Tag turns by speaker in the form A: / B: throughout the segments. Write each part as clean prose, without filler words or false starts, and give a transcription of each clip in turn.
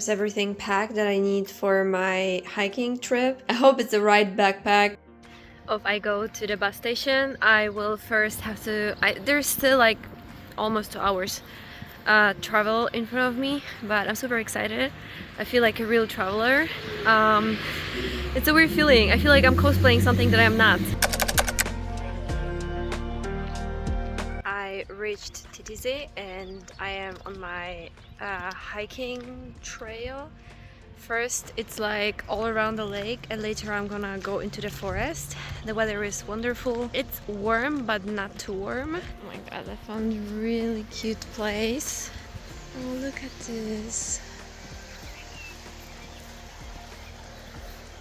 A: There's everything packed that I need for my hiking trip. I hope it's the right backpack. If I go to the bus station, I will first have to... there's still like almost 2 hours travel in front of me, but I'm super excited. I feel like a real traveler. It's a weird feeling. I feel like I'm cosplaying something that I'm not. I reached Titisee and I am on my hiking trail. First it's like all around the lake and later I'm gonna go into the forest. The weather is wonderful. It's warm but not too warm. Oh my god, I found a really cute place. Oh, look at this.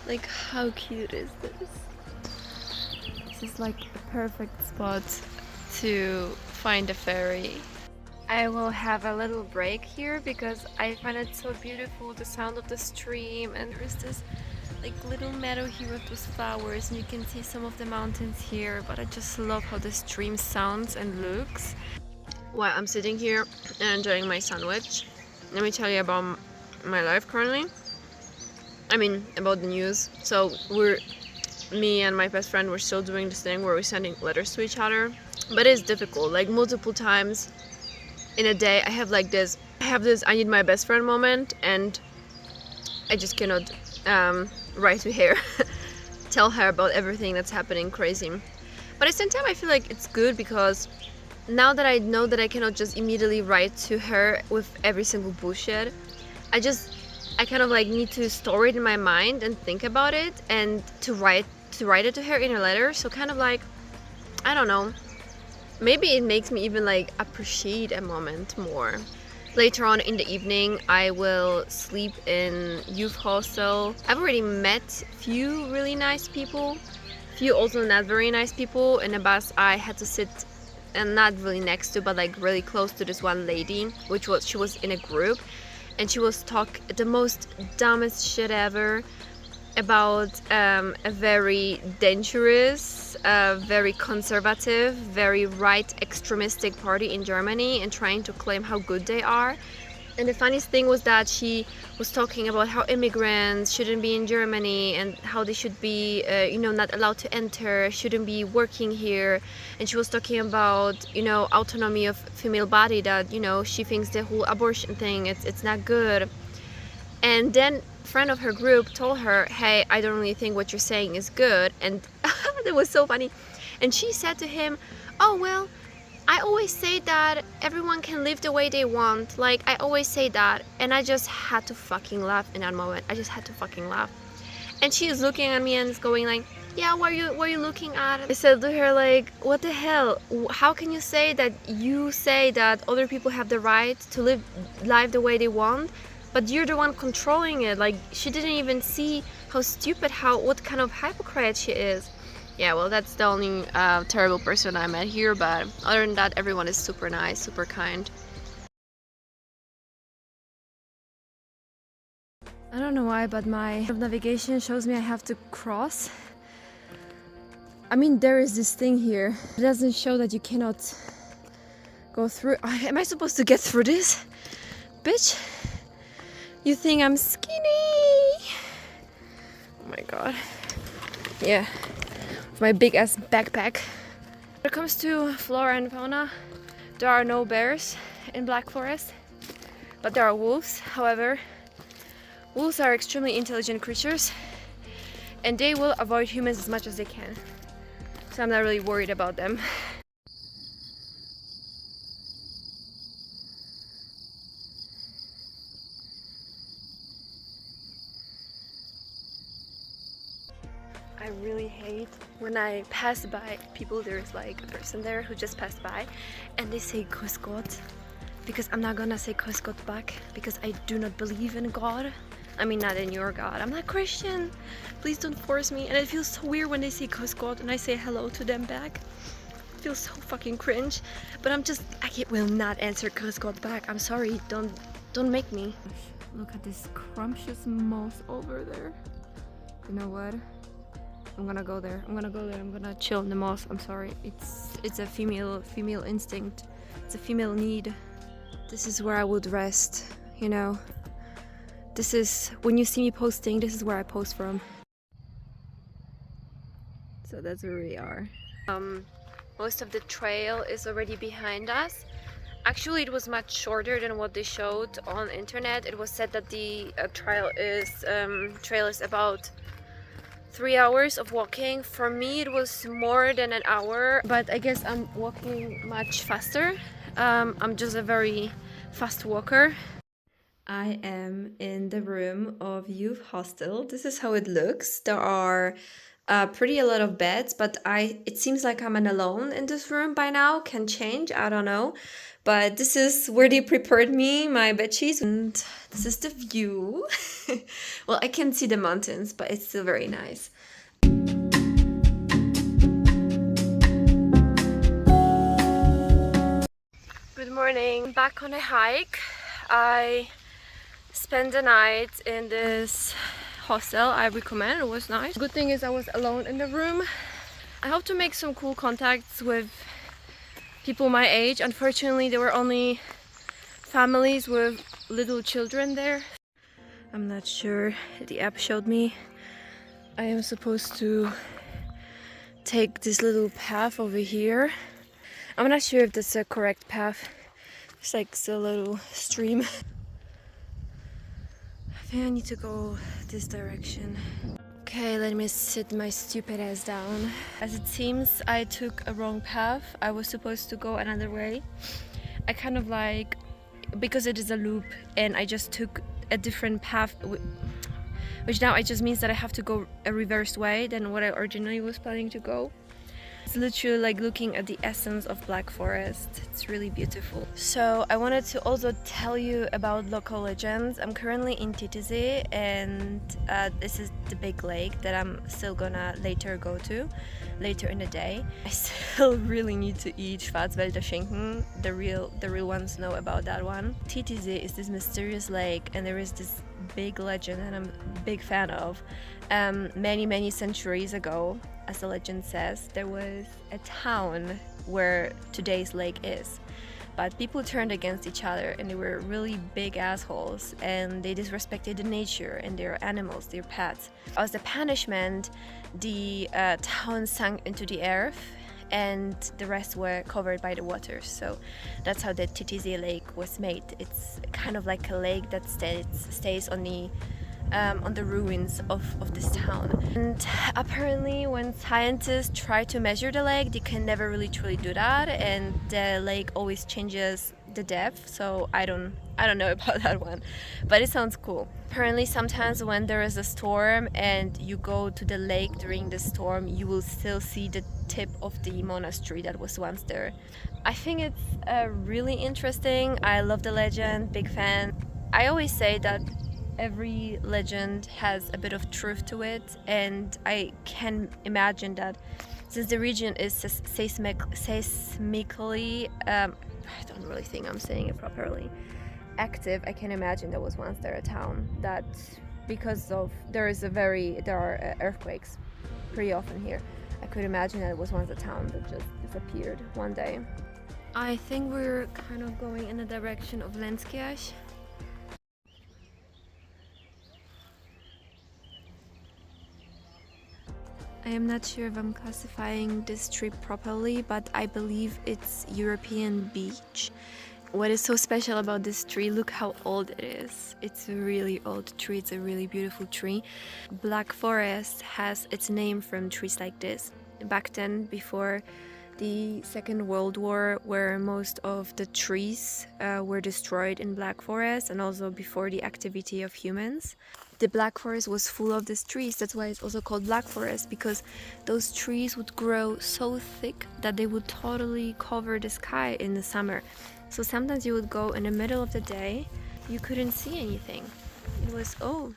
A: Like, how cute is this? This is like a perfect spot to find a ferry. I will have a little break here because I find it so beautiful, the sound of the stream, and there's this like little meadow here with those flowers and you can see some of the mountains here, but I just love how the stream sounds and looks. While I'm sitting here and enjoying my sandwich, let me tell you about my life currently. I mean, about the news. So me and my best friend were still doing this thing where we're sending letters to each other, but it's difficult, like multiple times in a day. I have this I need my best friend moment and I just cannot write to her tell her about everything that's happening crazy. But at the same time I feel like it's good because now that I know that I cannot just immediately write to her with every single bullshit, I kind of like need to store it in my mind and think about it and to write it to her in a letter. So kind of like, I don't know, maybe it makes me even like appreciate a moment more. Later on in the evening I will sleep in youth hostel. I've already met few really nice people, few also not very nice people. In the bus I had to sit and not really next to but like really close to this one lady, she was in a group and she was talking the most dumbest shit ever about a very dangerous, very conservative, very right extremistic party in Germany and trying to claim how good they are. And the funniest thing was that she was talking about how immigrants shouldn't be in Germany and how they should be, not allowed to enter, shouldn't be working here. And she was talking about, autonomy of female body, that, she thinks the whole abortion thing, it's not good. And then a friend of her group told her, hey, I don't really think what you're saying is good. And it was so funny. And she said to him, oh, well, I always say that everyone can live the way they want. Like, I always say that. And I just had to fucking laugh in that moment. I just had to fucking laugh. And she is looking at me and is going like, yeah, what are you looking at? I said to her like, what the hell? How can you say that other people have the right to live life the way they want? But you're the one controlling it. Like, she didn't even see how stupid, what kind of hypocrite she is. Yeah, well, that's the only terrible person I met here, but other than that, everyone is super nice, super kind. I don't know why, but my navigation shows me I have to cross. I mean, there is this thing here. It doesn't show that you cannot go through. Am I supposed to get through this? Bitch, you think I'm skinny? Oh my god. Yeah. My big ass backpack. When it comes to flora and fauna, there are no bears in Black Forest, but there are wolves. However, wolves are extremely intelligent creatures and they will avoid humans as much as they can. So I'm not really worried about them. I really hate when I pass by people, there's like a person there who just passed by and they say Grüß Gott, because I'm not gonna say Grüß Gott back because I do not believe in God. I mean, not in your God. I'm not Christian. Please don't force me. And it feels so weird when they say Grüß Gott and I say hello to them back. It feels so fucking cringe. But I will not answer Grüß Gott back. I'm sorry. Don't make me. Look at this scrumptious moss over there. You know what? I'm gonna go there. I'm gonna chill in the moss. I'm sorry. It's a female instinct. It's a female need. This is where I would rest, This is, when you see me posting, this is where I post from. So that's where we are. Most of the trail is already behind us. Actually, it was much shorter than what they showed on internet. It was said that the trail is about 3 hours of walking. For me, it was more than an hour, but I guess I'm walking much faster. I'm just a very fast walker. I am in the room of youth hostel. This is how it looks. There are pretty a lot of beds, but it seems like I'm alone in this room by now. Can change, I don't know. But this is where they prepared me, my bed sheets, and this is the view. Well, I can see the mountains, but it's still very nice. Good morning. Back on a hike. I spent the night in this hostel. I recommend. It was nice. Good thing is I was alone in the room. I hope to make some cool contacts with people my age. Unfortunately, there were only families with little children there. I'm not sure. The app showed me I am supposed to take this little path over here. I'm not sure if that's the correct path. It's like a little stream. I think I need to go this direction. Okay, let me sit my stupid ass down. As it seems, I took a wrong path. I was supposed to go another way. I kind of like, because it is a loop and I just took a different path, which now it just means that I have to go a reversed way than what I originally was planning to go. It's literally like looking at the essence of Black Forest. It's really beautiful. So I wanted to also tell you about local legends. I'm currently in Titisee, and this is the big lake that I'm still gonna later go to, later in the day. I still really need to eat Schwarzwälder Schinken. The real ones know about that one. Titisee is this mysterious lake, and there is this big legend that I'm a big fan of. Many centuries ago, as the legend says, there was a town where today's lake is. But people turned against each other, and they were really big assholes, and they disrespected the nature and their animals, their pets. As a punishment, the town sank into the earth, and the rest were covered by the water. So that's how the Titisee Lake was made. It's kind of like a lake that stays on the ruins of this town. And apparently when scientists try to measure the lake, they can never really truly do that, and the lake always changes the depth, so I don't know about that one, but it sounds cool. Apparently sometimes when there is a storm and you go to the lake during the storm, you will still see the tip of the monastery that was once there. I think it's really interesting. I love the legend, big fan. I always say that every legend has a bit of truth to it, and I can imagine that since the region is seismically, I don't really think I'm saying it properly, active, I can imagine there was once there a town that, because of there are earthquakes pretty often here. I could imagine that it was once a town that just disappeared one day. I think we're kind of going in the direction of Lenskirch. I am not sure if I'm classifying this tree properly, but I believe it's European beech. What is so special about this tree, look how old it is. It's a really old tree, it's a really beautiful tree. Black Forest has its name from trees like this. Back then, before the Second World War, where most of the trees were destroyed in Black Forest, and also before the activity of humans. The Black Forest was full of these trees. That's why it's also called Black Forest, because those trees would grow so thick that they would totally cover the sky in the summer. So sometimes you would go in the middle of the day, you couldn't see anything. It was, oh.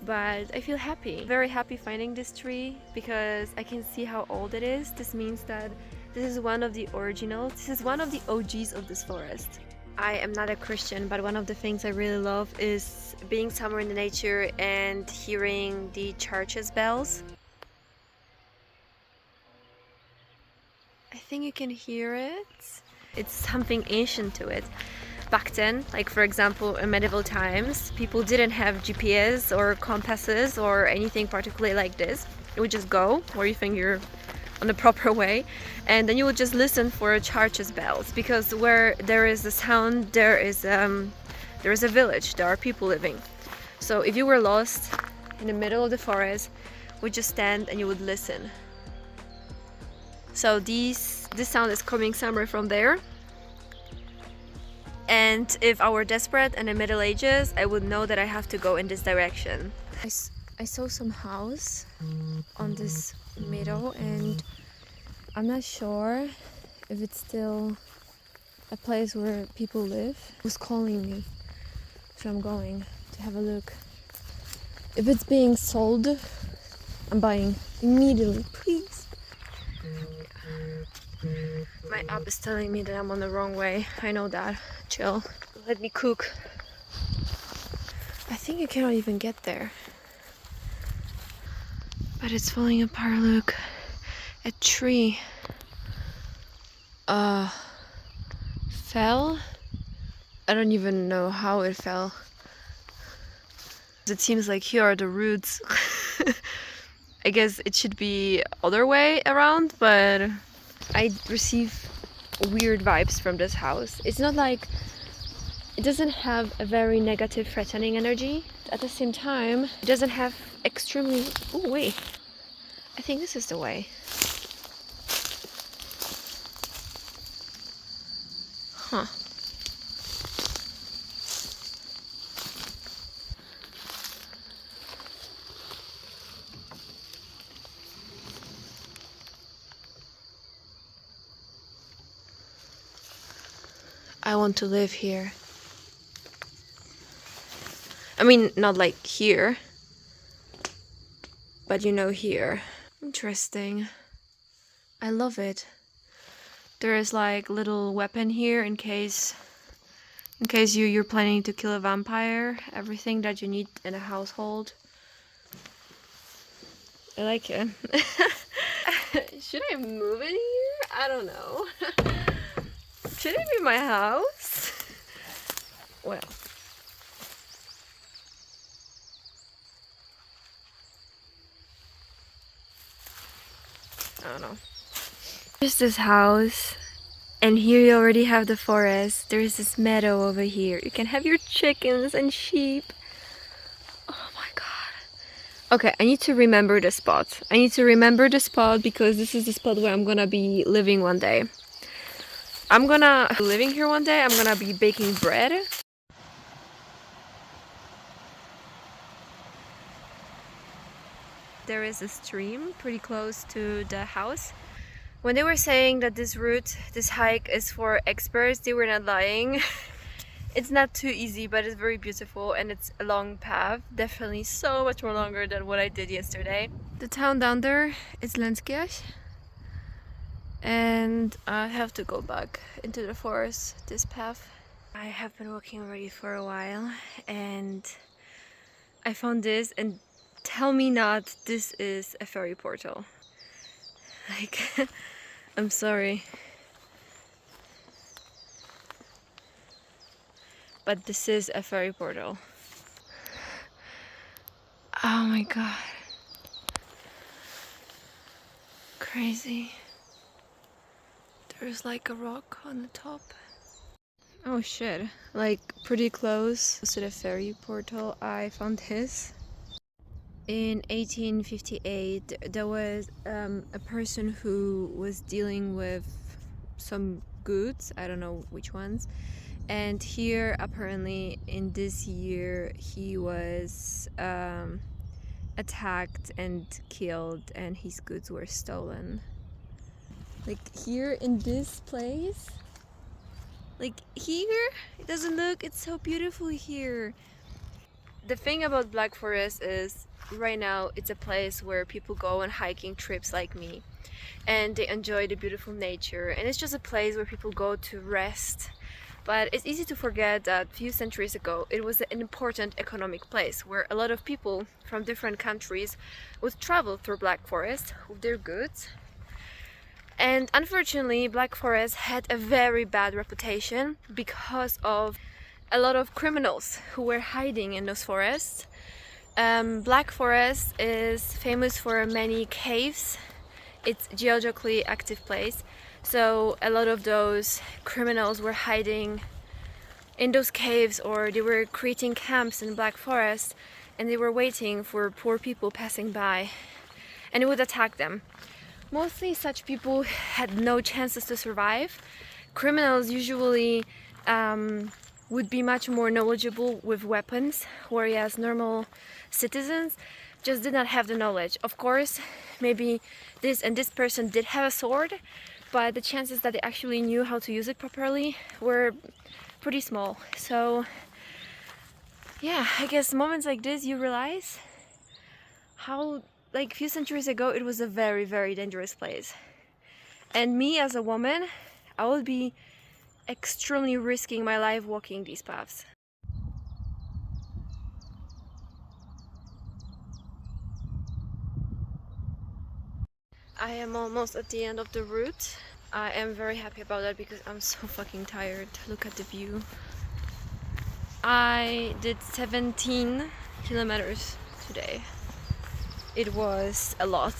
A: But I feel happy, very happy finding this tree, because I can see how old it is. This means that this is one of the originals. This is one of the OGs of this forest. I am not a Christian, but one of the things I really love is being somewhere in the nature and hearing the church's bells. I think you can hear it. It's something ancient to it. back then. Like for example, in medieval times, people didn't have GPS or compasses or anything particularly like this. You would just go where you think you're on the proper way, and then you would just listen for churches bells, because where there is a sound, there is a village, there are people living. So if you were lost in the middle of the forest, you would just stand and you would listen. So this sound is coming somewhere from there. And if I were desperate in the Middle Ages, I would know that I have to go in this direction. I saw some house on this meadow, and I'm not sure if it's still a place where people live. It was calling me, so I'm going to have a look. If it's being sold, I'm buying immediately, please. My app is telling me that I'm on the wrong way. I know that. Chill. Let me cook. I think you cannot even get there. But it's falling apart, look. A tree fell. I don't even know how it fell. It seems like here are the roots. I guess it should be other way around, but I receive weird vibes from this house. It's not like, it doesn't have a very negative, threatening energy. At the same time, it doesn't have extremely... Oh wait, I think this is the way. Huh. I want to live here. I mean, not like here, but you know, here. Interesting. I love it. There is like little weapon here in case you're planning to kill a vampire. Everything that you need in a household. I like it. Should I move in here? I don't know. Should it be my house? Well. I don't know. There's this house, and here you already have the forest. There's this meadow over here. You can have your chickens and sheep. Oh my god. Okay, I need to remember the spot. I need to remember the spot because this is the spot where I'm gonna be living one day. I'm gonna be living here one day. I'm gonna be baking bread. There is a stream pretty close to the house. When they were saying that this route, this hike is for experts, they were not lying. It's not too easy, but it's very beautiful, and it's a long path. Definitely so much more longer than what I did yesterday. The town down there is Lenskirch. And I have to go back into the forest, this path. I have been walking already for a while, and I found this, and tell me not this is a ferry portal. Like, I'm sorry, but this is a ferry portal. Oh my god. Crazy. There's like a rock on the top. Oh shit, like pretty close to the ferry portal I found this. In 1858 there was a person who was dealing with some goods, I don't know which ones, and here apparently in this year he was attacked and killed, and his goods were stolen. Like here in this place, like here, it doesn't look, it's so beautiful here. The thing about Black Forest is right now it's a place where people go on hiking trips like me, and they enjoy the beautiful nature, and it's just a place where people go to rest. But it's easy to forget that a few centuries ago it was an important economic place where a lot of people from different countries would travel through Black Forest with their goods. And unfortunately, Black Forest had a very bad reputation because of a lot of criminals who were hiding in those forests. Black Forest is famous for many caves. It's a geologically active place, so a lot of those criminals were hiding in those caves, or they were creating camps in Black Forest, and they were waiting for poor people passing by, and it would attack them. Mostly such people had no chances to survive. Criminals usually would be much more knowledgeable with weapons, whereas normal citizens just did not have the knowledge. Of course, maybe this and this person did have a sword, but the chances that they actually knew how to use it properly were pretty small. So yeah, I guess moments like this you realize how, like, a few centuries ago it was a very, very dangerous place. And me as a woman, I would be extremely risking my life walking these paths. I am almost at the end of the route. I am very happy about that because I'm so fucking tired. Look at the view. I did 17 kilometers today. It was a lot.